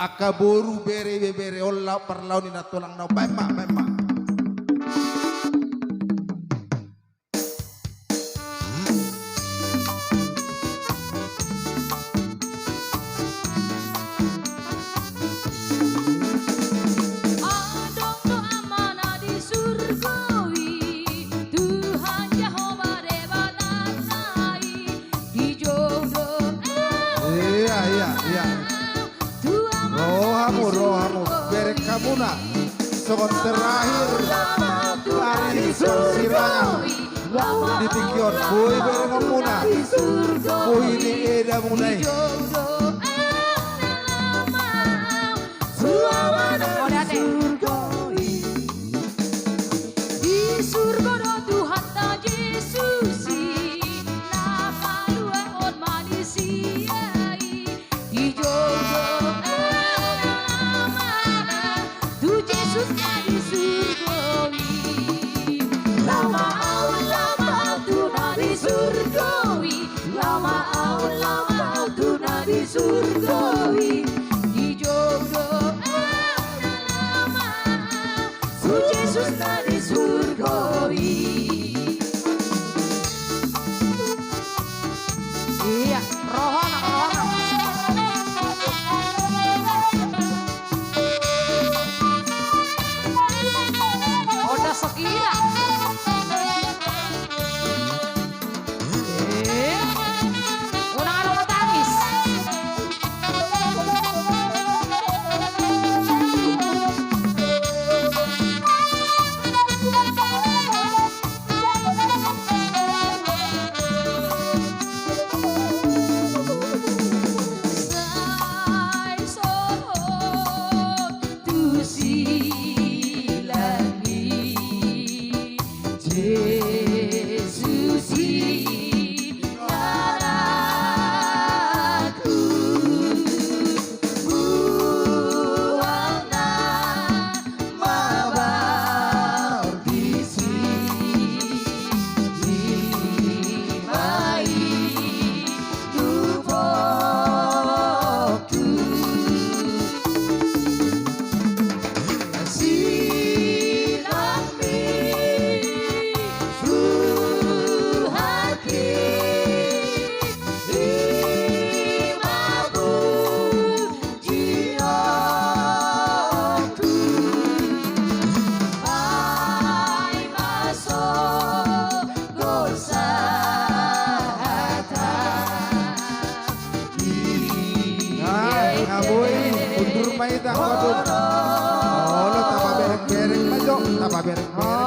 Akaboru bere bere olla perlau ni natulang na bema bema. Rohamu berek kamuna sokon terakhir hari siranya dipikion boy berek kamuna boy ini eda munai di surga do Tuhan ta Yesus nama dua on manusia di jodoh di surgawi lama tuna di surgawi lama tuna di surgawi di jodoh lama su Yesus na di surgawi iya rohana Sakina. Unang ano matangis. Undur mai tak waduh. Oh lo tapa bereng-bereng majo, tapa bereng-bereng.